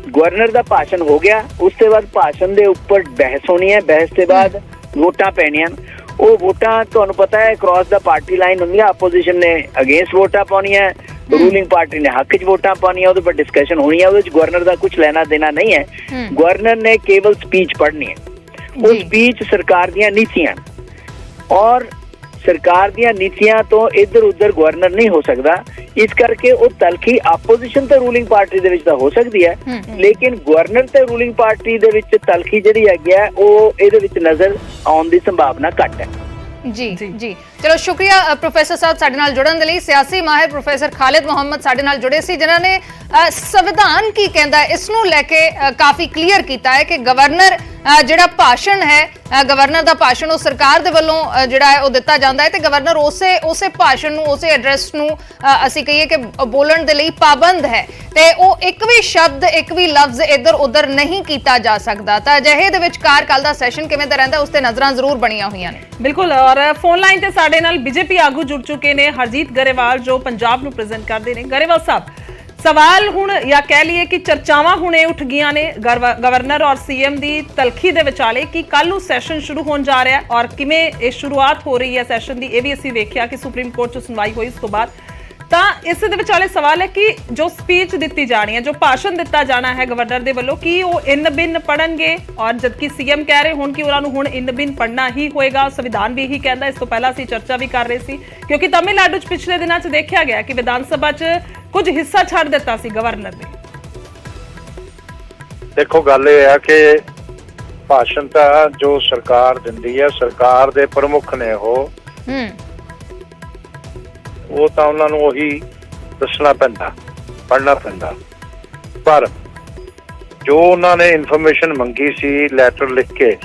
ਗਵਰਨਰ ਦਾ ਭਾਸ਼ਣ ਹੋ ਗਿਆ, ਉਸ ਤੋਂ ਬਾਅਦ ਭਾਸ਼ਣ ਦੇ ਉੱਪਰ ਬਹਿਸ ਹੋਣੀ ਹੈ, ਬਹਿਸ ਤੋਂ ਬਾਅਦ ਵੋਟਾਂ ਪੈਣੀਆਂ। ਉਹ ਵੋਟਾਂ ਤੁਹਾਨੂੰ ਪਤਾ ਹੈ ਕ੍ਰਾਸ ਦਾ ਪਾਰਟੀ ਲਾਈਨ ਹੁੰਦੀਆਂ, ਆਪੋਜੀਸ਼ਨ ਨੇ ਅਗੇਂਸਟ ਵੋਟਾਂ ਪਾਉਣੀਆਂ, ਰੂਲਿੰਗ ਪਾਰਟੀ ਨੇ ਹੱਕ 'ਚ ਵੋਟਾਂ ਪਾਉਣੀਆਂ, ਉਹਦੇ ਪਰ ਡਿਸਕਸ਼ਨ ਹੋਣੀ ਹੈ। ਉਹਦੇ 'ਚ ਗਵਰਨਰ ਦਾ ਕੁਝ ਲੈਣਾ ਦੇਣਾ ਨਹੀਂ ਹੈ। ਗਵਰਨਰ ਨੇ ਕੇਵਲ ਸਪੀਚ ਪੜ੍ਹਨੀ ਹੈ। ਉਹ ਸਪੀਚ ਸਰਕਾਰ ਦੀਆਂ ਨੀਤੀਆਂ ਔਰ ਸਰਕਾਰ ਦੀਆਂ ਨੀਤੀਆਂ ਤੋਂ ਇੱਧਰ ਉੱਧਰ ਗਵਰਨਰ ਨਹੀਂ ਹੋ ਸਕਦਾ। ਇਸ ਕਰਕੇ ਉਹ ਤਲਖੀ ਆਪੋਜੀਸ਼ਨ ਤੇ ਰੂਲਿੰਗ ਪਾਰਟੀ ਦੇ ਵਿੱਚ ਤਾਂ ਹੋ ਸਕਦੀ ਹੈ, ਲੇਕਿਨ ਗਵਰਨਰ ਤੇ ਰੂਲਿੰਗ ਪਾਰਟੀ ਦੇ ਵਿੱਚ ਤਲਖੀ ਜਿਹੜੀ ਹੈਗੀ ਹੈ ਉਹ ਇਹਦੇ ਵਿੱਚ ਨਜ਼ਰ ਆਉਣ ਦੀ ਸੰਭਾਵਨਾ ਘੱਟ ਹੈ। ਜੀ ਜੀ, ਚਲੋ ਸ਼ੁਕਰੀਆ ਪ੍ਰੋਫੈਸਰ ਸਾਹਿਬ ਸਾਡੇ ਨਾਲ ਜੁੜਨ ਦੇ ਲਈ। ਸਿਆਸੀ ਮਾਹਿਰ ਪ੍ਰੋਫੈਸਰ ਖਾਲਿਦ ਮੁਹੰਮਦ ਸਾਡੇ ਨਾਲ ਜੁੜੇ ਸੀ, ਜਿਨ੍ਹਾਂ ਨੇ ਸੰਵਿਧਾਨ ਕੀ ਕਹਿੰਦਾ ਹੈ ਇਸ ਨੂੰ ਲੈ ਕੇ ਕਾਫੀ ਕਲੀਅਰ ਕੀਤਾ ਹੈ ਕਿ ਗਵਰਨਰ ਜਿਹੜਾ ਭਾਸ਼ਣ ਹੈ, ਗਵਰਨਰ ਦਾ ਭਾਸ਼ਣ ਉਹ ਸਰਕਾਰ ਦੇ ਵੱਲੋਂ ਜਿਹੜਾ ਹੈ ਉਹ ਦਿੱਤਾ ਜਾਂਦਾ ਹੈ ਤੇ ਗਵਰਨਰ ਉਸੇ ਭਾਸ਼ਣ ਨੂੰ, ਉਸੇ ਐਡਰੈਸ ਨੂੰ ਅਸੀਂ ਕਹੀਏ ਕਿ ਬੋਲਣ ਦੇ ਲਈ ਪਾਬੰਦ ਹੈ ਤੇ ਉਹ ਇੱਕ ਵੀ ਸ਼ਬਦ, ਇੱਕ ਵੀ ਲਫ਼ਜ਼ ਇੱਧਰ ਉੱਧਰ ਨਹੀਂ ਕੀਤਾ ਜਾ ਸਕਦਾ। ਤਾਂ ਅਜਿਹੇ ਦੇ ਵਿਚਕਾਰ ਕੱਲ ਦਾ ਸੈਸ਼ਨ ਕਿਵੇਂ ਦਾ ਰਹਿੰਦਾ ਉਸ ਤੇ ਨਜ਼ਰਾਂ ਜ਼ਰੂਰ ਬਣੀਆਂ ਹੋਈਆਂ ਨੇ। ਬਿਲਕੁਲ, ਔਰ ਫੋਨ ਲਾਈਨ ਤੇ ਸਾਡੇ ਨਾਲ ਬੀਜੇਪੀ ਆਗੂ ਜੁੜ ਚੁੱਕੇ ਨੇ, ਹਰਜੀਤ ਗਰੇਵਾਲ, ਜੋ ਪੰਜਾਬ ਨੂੰ ਪ੍ਰੈਜ਼ੈਂਟ ਕਰਦੇ ਨੇ। ਗਰੇਵਾਲ ਸਾਹਿਬ, ਸਵਾਲ ਹੁਣ ਜਾਂ ਕਹਿ ਲਈਏ ਕਿ ਚਰਚਾਵਾਂ ਹੁਣੇ ਉੱਠ ਗਈਆਂ ਨੇ ਗਵਰਨਰ ਔਰ ਸੀਐਮ ਦੀ ਤਲਖੀ ਦੇ ਵਿਚਾਲੇ ਕਿ ਕੱਲ ਨੂੰ ਸੈਸ਼ਨ ਸ਼ੁਰੂ ਹੋਣ ਜਾ ਰਿਹਾ ਔਰ ਕਿਵੇਂ ਇਹ ਸ਼ੁਰੂਆਤ ਹੋ ਰਹੀ ਹੈ ਸੈਸ਼ਨ ਦੀ, ਇਹ ਵੀ ਅਸੀਂ ਵੇਖਿਆ ਕਿ ਸੁਪਰੀਮ ਕੋਰਟ 'ਚ ਸੁਣਵਾਈ ਹੋਈ ਉਸ ਤੋਂ ਬਾਅਦ। ਤਾਂ ਇਸ ਦੇ ਵਿਚਾਲੇ ਸਵਾਲ ਹੈ ਕਿ ਜੋ ਸਪੀਚ ਦਿੱਤੀ ਜਾਣੀ ਹੈ, ਜੋ ਭਾਸ਼ਣ ਦਿੱਤਾ ਜਾਣਾ ਹੈ ਗਵਰਨਰ ਦੇ ਵੱਲੋਂ, ਕਿ ਉਹ ਇਨ ਬਿਨ ਪੜਨਗੇ ਔਰ ਜਦਕਿ ਸੀਐਮ ਕਹਿ ਰਹੇ ਹੁਣ ਕਿ ਉਹਨਾਂ ਨੂੰ ਹੁਣ ਇਨ ਬਿਨ ਪੜਨਾ ਹੀ ਹੋਏਗਾ, ਸੰਵਿਧਾਨ ਵੀ ਇਹੀ ਕਹਿੰਦਾ। ਇਸ ਤੋਂ ਪਹਿਲਾਂ ਅਸੀਂ ਚਰਚਾ ਵੀ ਕਰ ਰਹੇ ਸੀ ਕਿਉਂਕਿ ਤਾਮਿਲਨਾਡੂ 'ਚ ਪਿਛਲੇ ਦਿਨਾਂ 'ਚ ਦੇਖਿਆ ਗਿਆ ਕਿ ਵਿਧਾਨ ਸਭਾ 'ਚ ਕੁਝ ਹਿੱਸਾ ਛੱਡ ਦਿੱਤਾ ਸੀ ਗਵਰਨਰ ਨੇ। ਦੇਖੋ, ਗੱਲ ਇਹ ਹੈ ਕਿ ਭਾਸ਼ਣ ਤਾਂ ਜੋ ਸਰਕਾਰ ਦਿੰਦੀ ਹੈ, ਸਰਕਾਰ ਦੇ ਪ੍ਰਮੁੱਖ ਨੇ ਉਹ ਤਾਂ ਉਹਨਾਂ ਨੂੰ ਉਹੀ ਦੱਸਣਾ ਪੈਂਦਾ, ਪੜ੍ਹਨਾ ਪੈਂਦਾ। ਪਰ ਜੋ ਉਹਨਾਂ ਨੇ ਇਨਫੋਰਮੇਸ਼ਨ ਮੰਗੀ ਸੀ ਲੈਟਰ ਲਿਖ ਕੇ,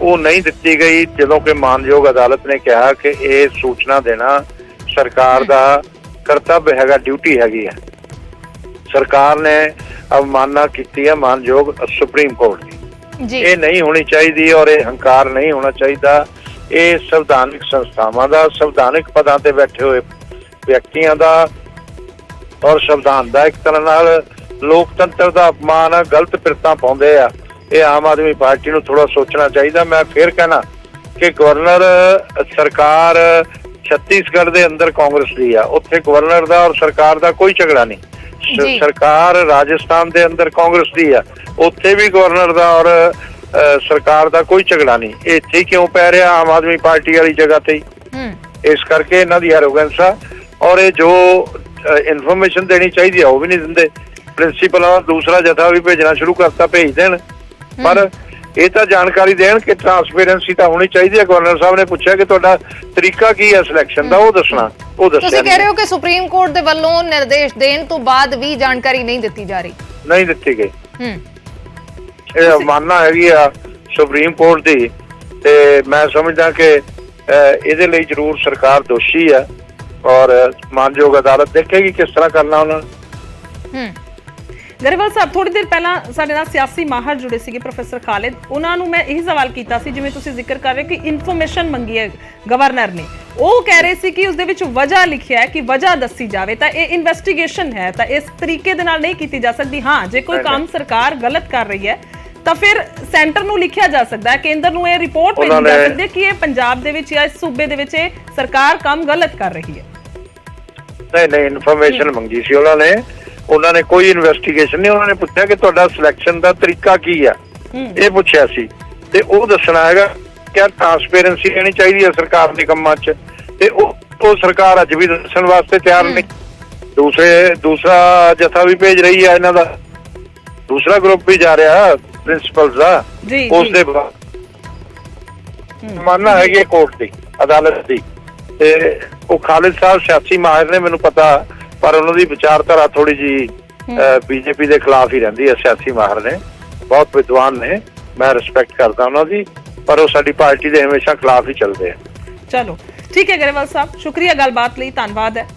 ਉਹ ਨਹੀਂ ਦਿੱਤੀ ਗਈ, ਜਦੋਂ ਕਿ ਮਾਨਯੋਗ ਅਦਾਲਤ ਨੇ ਕਿਹਾ ਕਿ ਇਹ ਸੂਚਨਾ ਦੇਣਾ ਸਰਕਾਰ ਦਾ ਕਰਤੱਵ ਹੈਗਾ, ਡਿਊਟੀ ਹੈਗੀ ਹੈ। ਸਰਕਾਰ ਨੇ ਅਵਮਾਨਨਾ ਕੀਤੀ ਹੈ ਮਾਨਯੋਗ ਸੁਪਰੀਮ ਕੋਰਟ ਦੀ। ਜੀ ਇਹ ਨਹੀਂ ਹੋਣੀ ਚਾਹੀਦੀ ਔਰ ਇਹ ਹੰਕਾਰ ਨਹੀਂ ਹੋਣਾ ਚਾਹੀਦਾ। ਇਹ ਸੰਵਿਧਾਨਿਕ ਸੰਸਥਾਵਾਂ ਦਾ, ਸੰਵਿਧਾਨਿਕ ਪਦਾਂ ਤੇ ਬੈਠੇ ਹੋਏ ਵਿਅਕਤੀਆਂ ਦਾ ਔਰ ਸੰਵਿਧਾਨ ਦਾ ਇੱਕ ਤਰ੍ਹਾਂ ਨਾਲ ਲੋਕਤੰਤਰ ਦਾ ਅਪਮਾਨ ਆ, ਗਲਤ ਪਿਰਤਾਂ ਪਾਉਂਦੇ ਆ। ਇਹ ਆਮ ਆਦਮੀ ਪਾਰਟੀ ਨੂੰ ਥੋੜਾ ਸੋਚਣਾ ਚਾਹੀਦਾ। ਮੈਂ ਫਿਰ ਕਹਿਣਾ ਕਿ ਗਵਰਨਰ ਸਰਕਾਰ ਛੱਤੀਸਗੜ੍ਹ ਦੇ ਅੰਦਰ ਕਾਂਗਰਸ ਦੀ ਆ, ਉੱਥੇ ਗਵਰਨਰ ਦਾ ਔਰ ਸਰਕਾਰ ਦਾ ਕੋਈ ਝਗੜਾ ਨਹੀਂ। ਸਰਕਾਰ ਰਾਜਸਥਾਨ ਦੇ ਅੰਦਰ ਕਾਂਗਰਸ ਦੀ ਆ, ਉੱਥੇ ਵੀ ਗਵਰਨਰ ਦਾ ਔਰ ਸਰਕਾਰ ਦਾ ਕੋਈ ਝਗੜਾ ਨਹੀਂ। ਇਹ ਇੱਥੇ ਕਿਉਂ ਪੈ ਰਿਹਾ ਆਮ ਆਦਮੀ ਪਾਰਟੀ ਵਾਲੀ ਜਗ੍ਹਾ ਤੇ? ਇਸ ਕਰਕੇ ਇਹਨਾਂ ਦੀ ਐਰੋਗੈਂਸ ਆ। ਔਰ ਇਹ ਜੋ ਇਨਫੋਰਮੇਸ਼ਨ ਦੇਣੀ ਚਾਹੀਦੀ ਆ ਉਹ ਵੀ ਨਹੀਂ ਦਿੰਦੇ। ਪ੍ਰਿੰਸੀਪਲ ਦੂਸਰਾ ਜਥਾ ਵੀ ਭੇਜਣਾ ਸ਼ੁਰੂ ਕਰਤਾ, ਭੇਜ ਦੇਣ, ਪਰ ਇਹ ਤਾਂ ਜਾਣਕਾਰੀ ਦੇਣ ਕਿ ਟਰਾਂਸਪੇਰੈਂਸੀ ਤਾਂ ਹੋਣੀ ਚਾਹੀਦੀ ਹੈ। ਗਵਰਨਰ ਸਾਹਿਬ ਨੇ ਪੁੱਛਿਆ ਕਿ ਤੁਹਾਡਾ ਤਰੀਕਾ ਕੀ ਹੈ ਸਿਲੈਕਸ਼ਨ ਦਾ, ਉਹ ਦੱਸਣਾ, ਉਹ ਦੱਸਿਆ ਤੁਸੀਂ ਕਹਿ ਰਹੇ ਹੋ ਕਿ ਸੁਪਰੀਮ ਕੋਰਟ ਦੇ ਵੱਲੋਂ ਨਿਰਦੇਸ਼ ਦੇਣ ਤੋਂ ਬਾਅਦ ਵੀ ਜਾਣਕਾਰੀ ਨਹੀਂ ਦਿੱਤੀ ਜਾ ਰਹੀ, ਨਹੀਂ ਦਿੱਤੀ ਗਈ। ਇਹ ਅਵਮਾਨਨਾ ਹੈਗੀ ਆ ਸੁਪਰੀਮ ਕੋਰਟ ਦੀ, ਤੇ ਮੈਂ ਸਮਝਦਾ ਕਿ ਇਹਦੇ ਲਈ ਜ਼ਰੂਰ ਸਰਕਾਰ ਦੋਸ਼ੀ ਹੈ ਔਰ ਮਾਨਯੋਗ ਅਦਾਲਤ ਦੇਖੇਗੀ ਕਿਸ ਤਰ੍ਹਾਂ ਕਰਨਾ ਉਹਨਾਂ ਨੇ। ਗਰੇਵਾਲ ਸਾਹਿਬ, ਥੋੜੀ ਦੇਰ ਪਹਿਲਾਂ ਸਾਡੇ ਨਾਲ ਸਿਆਸੀ ਮਾਹਰ ਜੁੜੇ ਸੀਗੇ ਪ੍ਰੋਫੈਸਰ ਖਾਲਿਦ, ਉਹਨਾਂ ਨੂੰ ਮੈਂ ਇਹੀ ਸਵਾਲ ਕੀਤਾ ਸੀ, ਜਿਵੇਂ ਤੁਸੀਂ ਜ਼ਿਕਰ ਕਰ ਰਹੇ ਕਿ ਇਨਫੋਰਮੇਸ਼ਨ ਮੰਗੀ ਹੈ ਗਵਰਨਰ ਨੇ, ਉਹ ਕਹਿ ਰਹੇ ਸੀ ਕਿ ਉਸ ਦੇ ਵਿੱਚ ਵਜ੍ਹਾ ਲਿਖਿਆ ਹੈ ਕਿ ਵਜ੍ਹਾ ਦੱਸੀ ਜਾਵੇ, ਤਾਂ ਇਹ ਇਨਵੈਸਟੀਗੇਸ਼ਨ ਹੈ, ਤਾਂ ਇਸ ਤਰੀਕੇ ਦੇ ਨਾਲ ਨਹੀਂ ਕੀਤੀ ਜਾ ਸਕਦੀ। ਹਾਂ, ਜੇ ਕੋਈ ਕੰਮ ਸਰਕਾਰ ਗਲਤ ਕਰ ਰਹੀ ਹੈ ਤਾਂ ਫਿਰ ਸੈਂਟਰ ਨੂੰ ਲਿਖਿਆ ਜਾ ਸਕਦਾ ਹੈ, ਕੇਂਦਰ ਨੂੰ ਇਹ ਰਿਪੋਰਟ ਭੇਜੀ ਜਾ ਸਕਦੀ ਹੈ ਕਿ ਇਹ ਪੰਜਾਬ ਦੇ ਵਿੱਚ ਜਾਂ ਇਸ ਸੂਬੇ ਦੇ ਵਿੱਚ ਇਹ ਸਰਕਾਰ ਕੰਮ ਗਲਤ ਕਰ ਰਹੀ ਹੈ। ਨਹੀਂ, ਇਨਫੋਰਮੇਸ਼ਨ ਮੰਗੀ ਸੀ ਉਹਨਾਂ ਨੇ ਕੋਈ ਇਨਵੈਸਟੀਗੇਸ਼ਨ ਨਹੀਂ। ਉਹਨਾਂ ਨੇ ਪੁੱਛਿਆ ਕਿ ਤੁਹਾਡਾ ਸਿਲੈਕਸ਼ਨ ਦਾ ਤਰੀਕਾ ਕੀ ਆ, ਇਹ ਪੁੱਛਿਆ ਸੀ, ਤੇ ਉਹ ਦੱਸਣਾ ਹੈਗਾ ਕਿ ਟਰਾਂਸਪੇਰੈਂਸੀ ਰਹਿਣੀ ਚਾਹੀਦੀ ਹੈ ਸਰਕਾਰ ਦੇ ਕੰਮਾਂ 'ਚ, ਤੇ ਉਹ ਸਰਕਾਰ ਅੱਜ ਵੀ ਦੱਸਣ ਵਾਸਤੇ ਤਿਆਰ ਨਹੀਂ। ਦੂਸਰਾ ਜਥਾ ਵੀ ਭੇਜ ਰਹੀ ਹੈ, ਇਹਨਾਂ ਦਾ ਦੂਸਰਾ ਗਰੁੱਪ ਵੀ ਜਾ ਰਿਹਾ ਪ੍ਰਿੰਸੀਪਲਸ ਦਾ, ਉਸ ਦੇ ਬਾਅਦ ਮਾਨਣਾ ਹੈਗੀ ਕੋਰਟ ਦੀ, ਅਦਾਲਤ ਦੀ। ਤੇ ਉਹ ਖਾਲਿਦ ਸਾਹਿਬ ਸਿਆਸੀ ਮਾਹਿਰ ਨੇ, ਮੈਨੂੰ ਪਤਾ, ਪਰ ਉਹਨਾਂ ਦੀ ਵਿਚਾਰਧਾਰਾ ਥੋੜੀ ਜੀ ਬੀਜੇਪੀ ਦੇ ਖਿਲਾਫ ਹੀ ਰਹਿੰਦੀ ਹੈ। ਸਿਆਸੀ ਮਾਹਿਰ ਨੇ, ਬਹੁਤ ਵਿਦਵਾਨ ਨੇ, ਮੈਂ ਰਿਸਪੈਕਟ ਕਰਦਾ ਉਹਨਾਂ ਦੀ, ਪਰ ਉਹ ਸਾਡੀ ਪਾਰਟੀ ਦੇ ਹਮੇਸ਼ਾ ਖਿਲਾਫ ਹੀ ਚੱਲਦੇ ਆ। ਚਲੋ ਠੀਕ ਹੈ ਗਰੇਵਾਲ ਸਾਹਿਬ, ਸ਼ੁਕਰੀਆ ਗੱਲਬਾਤ ਲਈ, ਧੰਨਵਾਦ ਹੈ।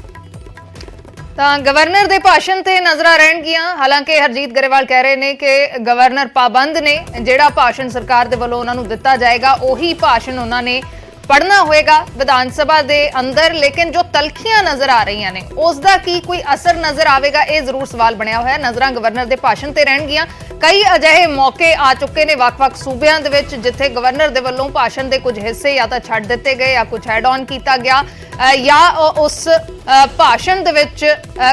ਤਾਂ ਗਵਰਨਰ ਦੇ ਭਾਸ਼ਣ ਤੇ ਨਜ਼ਰਾਂ ਰਹਿਣਗੀਆਂ। ਹਾਲਾਂਕਿ ਹਰਜੀਤ ਗਰੇਵਾਲ ਕਹਿ ਰਹੇ ਨੇ ਕਿ ਗਵਰਨਰ ਪਾਬੰਦ ਨੇ, ਜਿਹੜਾ ਭਾਸ਼ਣ ਸਰਕਾਰ ਦੇ ਵੱਲੋਂ ਉਹਨਾਂ ਨੂੰ ਦਿੱਤਾ ਜਾਏਗਾ ਉਹੀ ਭਾਸ਼ਣ ਉਹਨਾਂ ਨੇ ਪੜ੍ਹਨਾ ਹੋਏਗਾ ਵਿਧਾਨ ਸਭਾ ਦੇ ਅੰਦਰ। ਲੇਕਿਨ ਜੋ ਤਲਖੀਆਂ ਨਜ਼ਰ ਆ ਰਹੀਆਂ ਨੇ ਉਸ ਦਾ ਕੀ ਕੋਈ ਅਸਰ ਨਜ਼ਰ ਆਵੇਗਾ, ਇਹ ਜ਼ਰੂਰ ਸਵਾਲ ਬਣਿਆ ਹੋਇਆ। ਨਜ਼ਰਾਂ ਗਵਰਨਰ ਦੇ ਭਾਸ਼ਣ ਤੇ ਰਹਿਣਗੀਆਂ। ਕਈ ਅਜਿਹੇ ਮੌਕੇ ਆ ਚੁੱਕੇ ਨੇ ਵੱਖ-ਵੱਖ ਸੂਬਿਆਂ ਦੇ ਵਿੱਚ ਜਿੱਥੇ ਗਵਰਨਰ ਦੇ ਵੱਲੋਂ ਭਾਸ਼ਣ ਦੇ ਕੁਝ ਹਿੱਸੇ ਜਾਂ ਤਾਂ ਛੱਡ ਦਿੱਤੇ ਗਏ ਜਾਂ ਕੁਝ ਐਡ ਆਨ ਕੀਤਾ ਗਿਆ, ਜਾਂ ਉਸ ਭਾਸ਼ਣ ਦੇ ਵਿੱਚ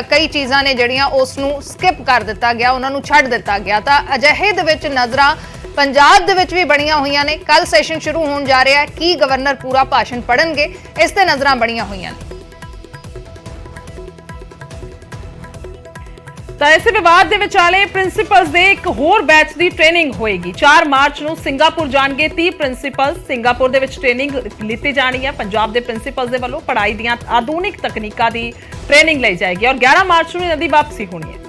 ਕਈ ਚੀਜ਼ਾਂ ਨੇ ਜਿਹੜੀਆਂ ਉਸ ਨੂੰ ਸਕਿਪ ਕਰ ਦਿੱਤਾ ਗਿਆ, ਉਹਨਾਂ ਨੂੰ ਛੱਡ ਦਿੱਤਾ ਗਿਆ। ਤਾਂ ਅਜਿਹੇ ਦੇ ਵਿੱਚ ਨਜ਼ਰਾਂ ਪੰਜਾਬ ਦੇ ਵਿੱਚ ਵੀ ਬਣੀਆਂ ਹੋਈਆਂ ਨੇ। ਕੱਲ ਸੈਸ਼ਨ ਸ਼ੁਰੂ ਹੋਣ ਜਾ ਰਿਹਾ ਹੈ, ਕੀ ਗਵਰਨਰ ਪੂਰਾ ਭਾਸ਼ਣ ਪੜ੍ਹਨਗੇ, ਇਸ ਤੇ ਨਜ਼ਰਾਂ ਬਣੀਆਂ ਹੋਈਆਂ ਨੇ। ਤਾਂ ਇਸੇ ਵਿਵਾਦ ਦੇ ਵਿਚਾਲੇ ਪ੍ਰਿੰਸੀਪਲਸ ਦੇ ਇੱਕ ਹੋਰ ਬੈਚ ਦੀ ਟ੍ਰੇਨਿੰਗ ਹੋਏਗੀ। 4 ਮਾਰਚ ਨੂੰ ਸਿੰਗਾਪੁਰ ਜਾਣਗੇ 30 ਪ੍ਰਿੰਸੀਪਲ। ਸਿੰਗਾਪੁਰ ਦੇ ਵਿੱਚ ਟ੍ਰੇਨਿੰਗ ਲਿੱਤੀ ਜਾਣੀ ਹੈ। ਪੰਜਾਬ ਦੇ ਪ੍ਰਿੰਸੀਪਲਸ ਦੇ ਵੱਲੋਂ ਪੜ੍ਹਾਈ ਦੀਆਂ ਆਧੁਨਿਕ ਤਕਨੀਕਾਂ ਦੀ ਟ੍ਰੇਨਿੰਗ ਲਈ ਜਾਏਗੀ ਔਰ 11 ਮਾਰਚ ਨੂੰ ਇਹਨਾਂ ਦੀ ਵਾਪਸੀ ਹੋਣੀ ਹੈ।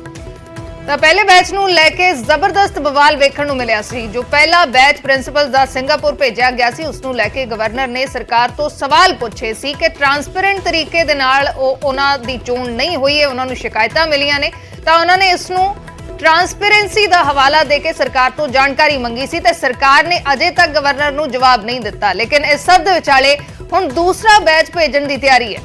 ਤਾਂ ਪਹਿਲੇ ਬੈਚ ਨੂੰ ਲੈ ਕੇ ਜ਼ਬਰਦਸਤ ਬਵਾਲ ਵੇਖਣ ਨੂੰ ਮਿਲਿਆ ਸੀ। ਜੋ ਪਹਿਲਾ ਬੈਚ ਪ੍ਰਿੰਸੀਪਲਸ ਦਾ ਸਿੰਗਾਪੁਰ ਭੇਜਿਆ ਗਿਆ ਸੀ, ਉਸ ਨੂੰ ਲੈ ਕੇ ਗਵਰਨਰ ਨੇ ਸਰਕਾਰ ਤੋਂ ਸਵਾਲ ਪੁੱਛੇ ਸੀ ਕਿ ਟਰਾਂਸਪੇਰੈਂਟ ਤਰੀਕੇ ਦੇ ਨਾਲ ਉਹਨਾਂ ਦੀ ਚੋਣ ਨਹੀਂ ਹੋਈ ਹੈ, ਉਹਨਾਂ ਨੂੰ ਸ਼ਿਕਾਇਤਾਂ ਮਿਲੀਆਂ ਨੇ। ਤਾਂ ਉਹਨਾਂ ਨੇ ਇਸ ਨੂੰ ਟਰਾਂਸਪੇਰੈਂਸੀ ਦਾ ਹਵਾਲਾ ਦੇ ਕੇ ਸਰਕਾਰ ਤੋਂ ਜਾਣਕਾਰੀ ਮੰਗੀ ਸੀ ਤੇ ਸਰਕਾਰ ਨੇ ਅਜੇ ਤੱਕ ਗਵਰਨਰ ਨੂੰ ਜਵਾਬ ਨਹੀਂ ਦਿੱਤਾ। ਲੇਕਿਨ ਇਸ ਸਭ ਦੇ ਵਿਚਾਲੇ ਹੁਣ ਦੂਸਰਾ ਬੈਚ ਭੇਜਣ ਦੀ ਤਿਆਰੀ ਹੈ।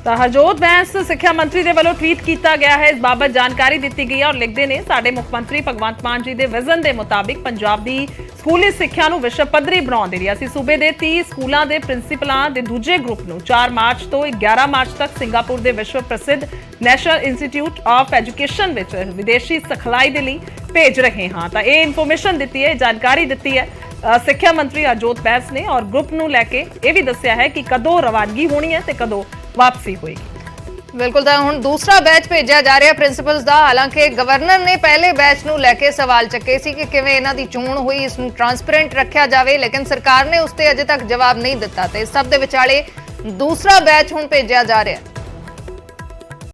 ਤਾਂ ਹਰਜੋਤ ਬੈਂਸ ਸਿੱਖਿਆ ਮੰਤਰੀ ਦੇ ਵੱਲੋਂ ਟਵੀਟ ਕੀਤਾ ਗਿਆ ਹੈ, ਇਸ ਬਾਬਤ ਜਾਣਕਾਰੀ ਦਿੱਤੀ ਗਈ ਹੈ ਔਰ ਲਿਖਦੇ ਨੇ, ਸਾਡੇ ਮੁੱਖ ਮੰਤਰੀ ਭਗਵੰਤ ਮਾਨ ਜੀ ਦੇ ਵਿਜ਼ਨ ਦੇ ਮੁਤਾਬਿਕ ਪੰਜਾਬ ਦੀ ਸਕੂਲੀ ਸਿੱਖਿਆ ਨੂੰ ਵਿਸ਼ਵ ਪੱਧਰੀ ਬਣਾਉਣ ਦੇ ਲਈ ਅਸੀਂ ਸੂਬੇ ਦੇ 30 ਸਕੂਲਾਂ ਦੇ ਪ੍ਰਿੰਸੀਪਲਾਂ ਦੇ ਦੂਜੇ ਗਰੁੱਪ ਨੂੰ 4 ਮਾਰਚ ਤੋਂ 11 ਮਾਰਚ ਤੱਕ ਸਿੰਗਾਪੁਰ ਦੇ ਵਿਸ਼ਵ ਪ੍ਰਸਿੱਧ ਨੈਸ਼ਨਲ ਇੰਸਟੀਚਿਊਟ ਆਫ ਐਜੂਕੇਸ਼ਨ ਵਿੱਚ ਵਿਦੇਸ਼ੀ ਸਿਖਲਾਈ ਦੇ ਲਈ ਭੇਜ ਰਹੇ ਹਾਂ। ਤਾਂ ਇਹ ਇਨਫੋਰਮੇਸ਼ਨ ਦਿੱਤੀ ਹੈ, ਜਾਣਕਾਰੀ ਦਿੱਤੀ ਹੈ ਸਿੱਖਿਆ ਮੰਤਰੀ ਹਰਜੋਤ ਬੈਂਸ ਨੇ ਔਰ ਗਰੁੱਪ ਨੂੰ ਲੈ ਕੇ ਇਹ ਵੀ ਦੱਸਿਆ ਹੈ ਕਿ ਕਦੋਂ ਰਵਾਨਗੀ ਹੋਣੀ ਹੈ ਤੇ ਕਦੋਂ ਵਾਪਸੀ ਹੋਏਗੀ। ਬਿਲਕੁਲ, ਤਾਂ ਹੁਣ ਦੂਸਰਾ ਬੈਚ ਭੇਜਿਆ ਜਾ ਰਿਹਾ ਪ੍ਰਿੰਸੀਪਲਸ ਦਾ। ਹਾਲਾਂਕਿ ਗਵਰਨਰ ਨੇ ਪਹਿਲੇ ਬੈਚ ਨੂੰ ਲੈ ਕੇ ਸਵਾਲ ਚੱਕੇ ਸੀ ਕਿ ਕਿਵੇਂ ਇਹਨਾਂ ਦੀ ਚੋਣ ਹੋਈ, ਇਸ ਨੂੰ ਟਰਾਂਸਪੇਰੈਂਟ ਰੱਖਿਆ ਜਾਵੇ, ਲੇਕਿਨ ਸਰਕਾਰ ਨੇ ਉਸ ਤੇ ਅਜੇ ਤੱਕ ਜਵਾਬ ਨਹੀਂ ਦਿੱਤਾ। ਤੇ ਸਭ ਦੇ ਵਿਚਾਲੇ ਦੂਸਰਾ ਬੈਚ ਹੁਣ ਭੇਜਿਆ ਜਾ ਰਿਹਾ ਹੈ।